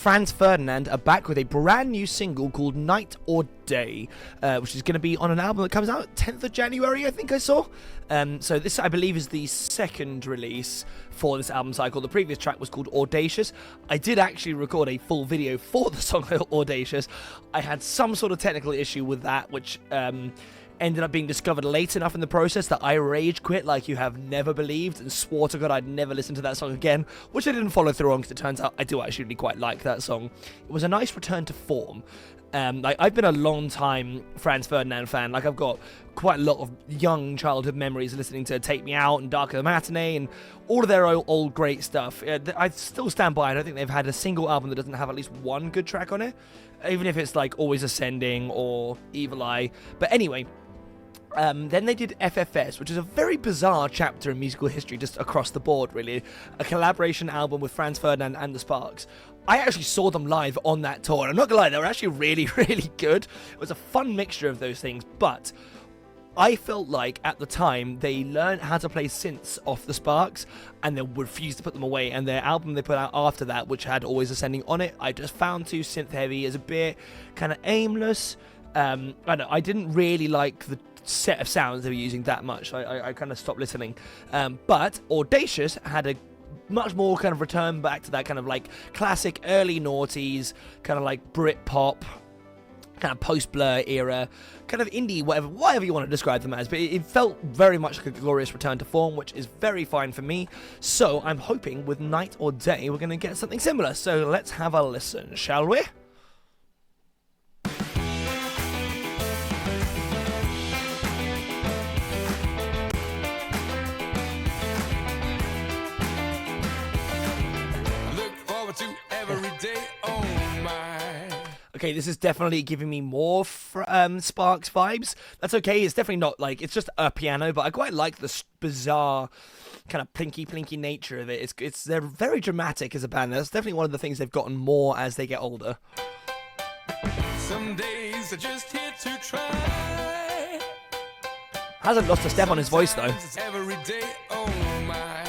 Franz Ferdinand are back with a brand new single called Night or Day, which is going to be on an album that comes out 10th of January, I think I saw. So this, I believe, is the second release for this album cycle. The previous track was called Audacious. I did actually record a full video for the song Audacious. I had some sort of technical issue with that, which ended up being discovered late enough in the process that I rage quit like you have never believed and swore to God I'd never listen to that song again, which I didn't follow through on because it turns out I do actually really quite like that song. It was a nice return to form. I've been a long time Franz Ferdinand fan. I've got quite a lot of young childhood memories listening to Take Me Out and Darker the Matinee and all of their old great stuff. I still stand by. I don't think they've had a single album that doesn't have at least one good track on it, even if it's like Always Ascending or Evil Eye. But anyway, then they did FFS, which is a very bizarre chapter in musical history just across the board, really. A collaboration album with Franz Ferdinand and the Sparks. I actually saw them live on that tour, and I'm not gonna lie, they were actually really, really good. It was a fun mixture of those things, but I felt like at the time they learned how to play synths off the Sparks and they refused to put them away, and their album they put out after that, which had Always Ascending on it, I just found too synth heavy, as a bit kind of aimless. I didn't really like the set of sounds they were using that much. I kind of stopped listening. But Audacious had a much more kind of return back to that kind of like classic early noughties, kind of like Britpop, kind of post-Blur era, kind of indie, whatever you want to describe them as, but it felt very much like a glorious return to form, which is very fine for me. So I'm hoping with Night or Day we're going to get something similar. So let's have a listen, shall we? Okay, this is definitely giving me more Sparks vibes. That's okay, it's definitely not like, it's just a piano, but I quite like the bizarre kind of plinky nature of it. They're very dramatic as a band. That's definitely one of the things they've gotten more as they get older. Some days are just here to try. Hasn't lost a step on his voice though. Every day, oh my.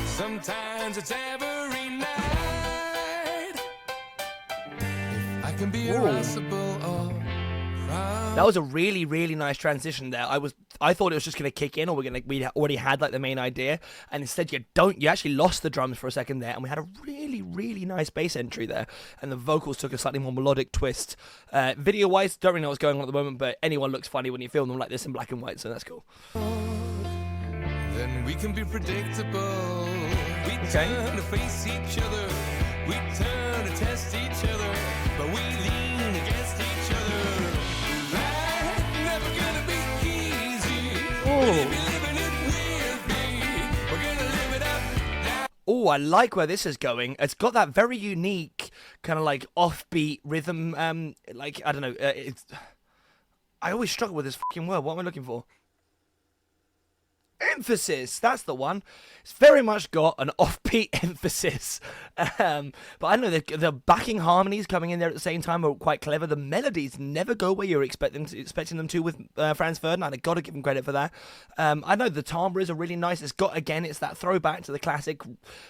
Sometimes it's every night. Can be that was a really, really nice transition there. I thought it was just going to kick in, or we already had like the main idea, and instead you actually lost the drums for a second there, and we had a really, really nice bass entry there, and the vocals took a slightly more melodic twist. Video wise, don't really know what's going on at the moment, but anyone looks funny when you film them like this in black and white, so that's cool. Then we can be predictable. We turn to face each other. We turn to test each other, but we lean against each other. Life never gonna be easy. We're living it with me. We're gonna live it up now. Oh, I like where this is going. It's got that very unique kind of like offbeat rhythm. Like I don't know. I always struggle with this fucking word. What am I looking for? Emphasis, that's the one. It's very much got an offbeat emphasis. But I don't know, the backing harmonies coming in there at the same time are quite clever. The melodies never go where you're expecting them to with Franz Ferdinand. I gotta give him credit for that. I know the timbres are really nice. It's that throwback to the classic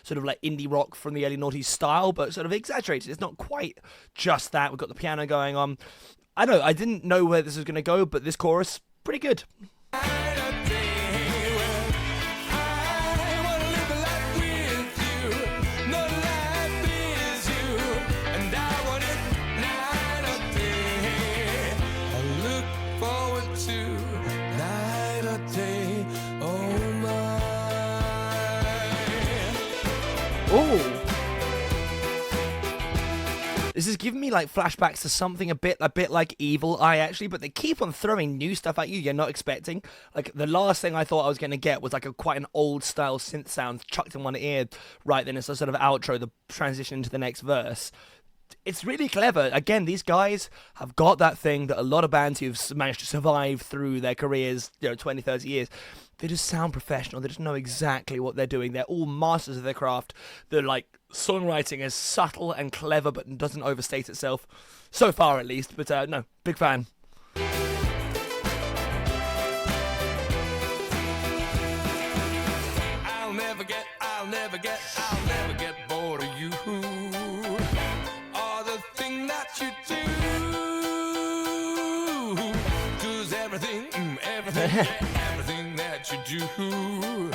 sort of like indie rock from the early noughties style, but sort of exaggerated. It's not quite just that. We've got the piano going on. I know, I didn't know where this was gonna go, but this chorus, pretty good. This is giving me like flashbacks to something a bit like Evil Eye actually, but they keep on throwing new stuff at you you're not expecting. Like the last thing I thought I was going to get was like quite an old style synth sound chucked in one ear right then. It's a sort of outro, the transition into the next verse. It's really clever. Again, these guys have got that thing that a lot of bands who've managed to survive through their careers, 20, 30 years, they just sound professional. They just know exactly what they're doing. They're all masters of their craft. They're like, songwriting is subtle and clever, but doesn't overstate itself. So far, at least. But no, big fan. I'll never get bored of you. Everything that you do.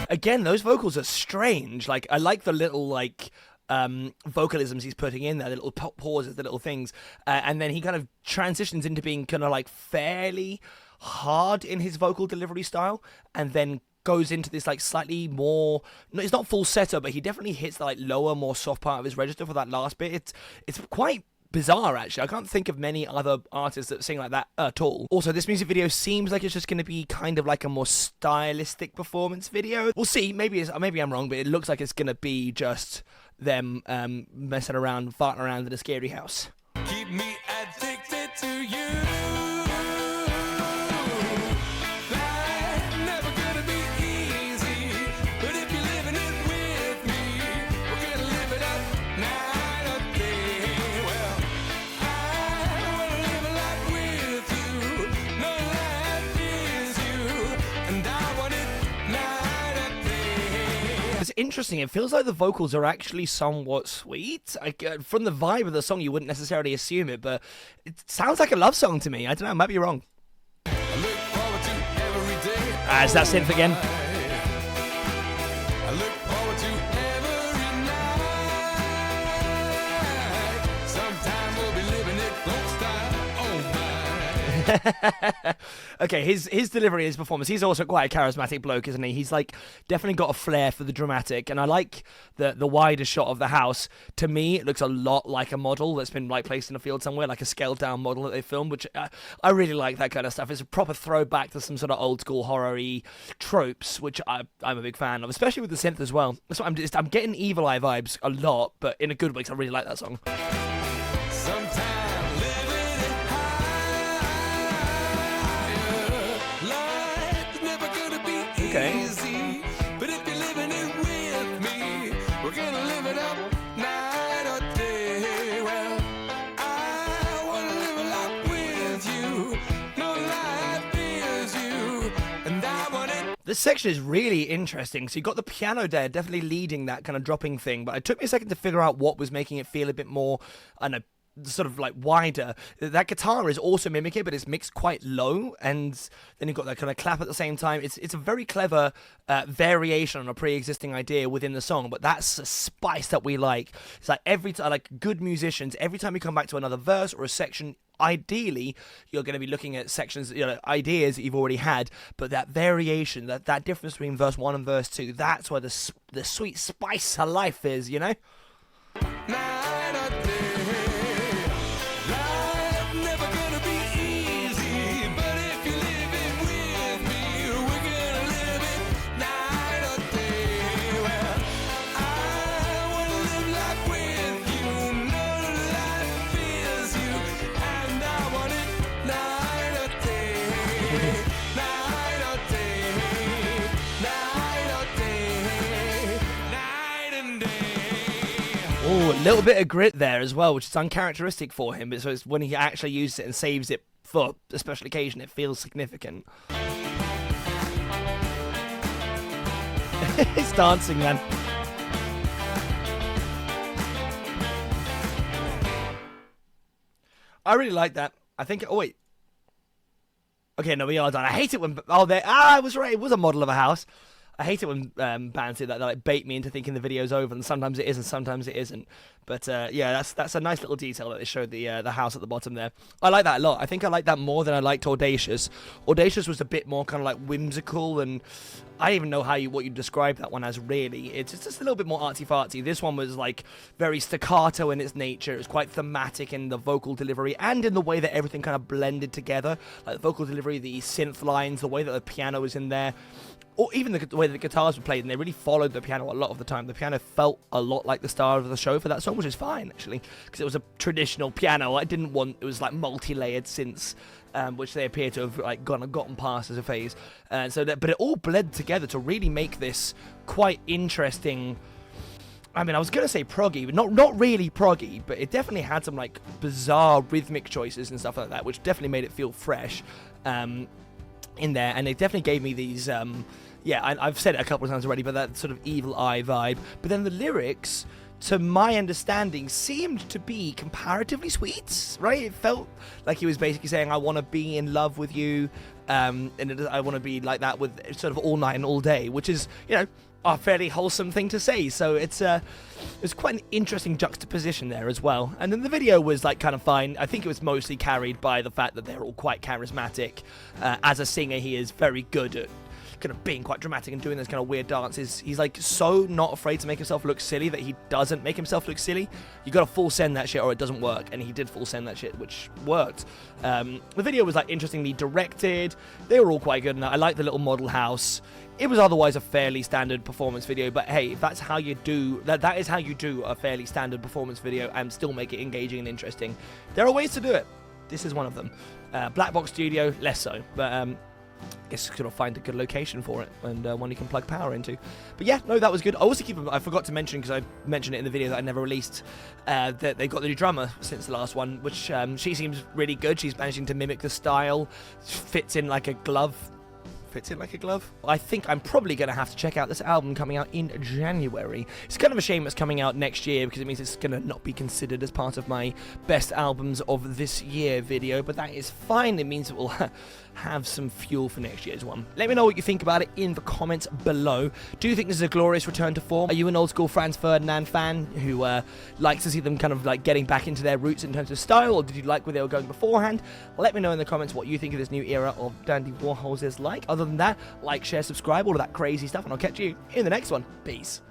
Again, those vocals are strange. Like, I like the little, like, vocalisms he's putting in there, the little pauses, the little things. And then he kind of transitions into being kind of, like, fairly hard in his vocal delivery style. And then goes into this, like, slightly more... No, it's not falsetto, but he definitely hits the, like, lower, more soft part of his register for that last bit. It's quite bizarre, actually. I can't think of many other artists that sing like that at all. Also, this music video seems like it's just going to be kind of like a more stylistic performance video. We'll see. Maybe I'm wrong, but it looks like it's going to be just them messing around, farting around in a scary house. Keep me addicted to you. Life never gonna be easy, but if you're living it with me, we're gonna live it up night or day. Well, I wanna live a life with you. No life is you, and I want it night or day. It's interesting. It feels like the vocals are actually somewhat sweet. From the vibe of the song, you wouldn't necessarily assume it, but it sounds like a love song to me. I don't know. I might be wrong. I look forward to every day. Is that synth again? I look forward to every night. Sometime we'll be living it folk style. Oh my. Okay, his delivery, his performance, he's also quite a charismatic bloke, isn't he? He's like definitely got a flair for the dramatic, and I like the wider shot of the house. To me, it looks a lot like a model that's been like placed in a field somewhere, like a scaled down model that they filmed, which I really like that kind of stuff. It's a proper throwback to some sort of old school horror-y tropes, which I'm a big fan of, especially with the synth as well. That's what I'm getting Evil Eye vibes a lot, but in a good way, 'cause I really like that song. Sometime living it higher. Life's never gonna be Okay. easy, but if you're living it with me, we're gonna live it up night or day. Well, I wanna live a life with you. No life is you, and I want it. This section is really interesting. So you got the piano there, definitely leading that kind of dropping thing, but it took me a second to figure out what was making it feel a bit more, I don't know, sort of like wider. That guitar is also mimicking it, but it's mixed quite low, and then you've got that kind of clap at the same time. It's a very clever variation on a pre-existing idea within the song, but that's a spice that we like. It's like every time, like good musicians, every time you come back to another verse or a section, ideally you're going to be looking at sections, ideas that you've already had, but that variation, that difference between verse 1 and verse 2, that's where the sweet spice of life is, you know? Night or day. Life never gonna be easy, but if you live it with me, we're gonna live it night or day. Well, I wanna live life with you. No life is you, and I want it night or day. Night or day. Night or day. Night and day. Oh, a little bit of grit there as well, which is uncharacteristic for him, but so it's when he actually uses it and saves it for a special occasion, it feels significant. He's dancing, man. I really like that. I think... Oh, wait. Okay, no, we are done. I hate it when... Oh, there... I was right. It was a model of a house. I hate it when bands do that. They like bait me into thinking the video's over, and sometimes it is, and sometimes it isn't. But yeah, that's a nice little detail that they showed the house at the bottom there. I like that a lot. I think I like that more than I liked Audacious. Audacious was a bit more kind of like whimsical, and I don't even know what you describe that one as really. It's just a little bit more artsy-fartsy. This one was like very staccato in its nature. It was quite thematic in the vocal delivery and in the way that everything kind of blended together. Like the vocal delivery, the synth lines, the way that the piano was in there. Or even the way that the guitars were played, and they really followed the piano a lot of the time. The piano felt a lot like the star of the show for that song, which is fine, actually, because it was a traditional piano. It was like multi-layered synths, which they appear to have like gotten past as a phase. But it all bled together to really make this quite interesting. I mean, I was going to say proggy, but not really proggy, but it definitely had some like bizarre rhythmic choices and stuff like that, which definitely made it feel fresh in there, and it definitely gave me these... I've said it a couple of times already, but that sort of Evil Eye vibe. But then the lyrics to my understanding, seemed to be comparatively sweet, right? It felt like he was basically saying, I want to be in love with you, and I want to be like that with sort of all night and all day, which is, you know, a fairly wholesome thing to say. So it's quite an interesting juxtaposition there as well. And then the video was like kind of fine. I think it was mostly carried by the fact that they're all quite charismatic. As a singer, he is very good at kind of being quite dramatic and doing those kind of weird dances. He's like so not afraid to make himself look silly that he doesn't make himself look silly. You got to full send that shit or it doesn't work, and he did full send that shit, which worked. The video was like interestingly directed. They were all quite good, and I like the little model house. It was otherwise a fairly standard performance video, but hey, if that's how you do that is how you do a fairly standard performance video and still make it engaging and interesting. There are ways to do it. This is one of them. Black Box Studio, less so, but I guess you've got to find a good location for it and one you can plug power into. But yeah, no, that was good. I forgot to mention, because I mentioned it in the video that I never released, that they got the new drummer since the last one, which she seems really good. She's managing to mimic the style, fits in like a glove. I think I'm probably going to have to check out this album coming out in January. It's kind of a shame it's coming out next year, because it means it's going to not be considered as part of my best albums of this year video, but that is fine. It means it will have some fuel for next year's one. Let me know what you think about it in the comments below. Do you think this is a glorious return to form? Are you an old school Franz Ferdinand fan who likes to see them kind of like getting back into their roots in terms of style, or did you like where they were going beforehand? Let me know in the comments what you think of this new era of Dandy Warhols is like. Other than that, like, share, subscribe, all of that crazy stuff, and I'll catch you in the next one. Peace.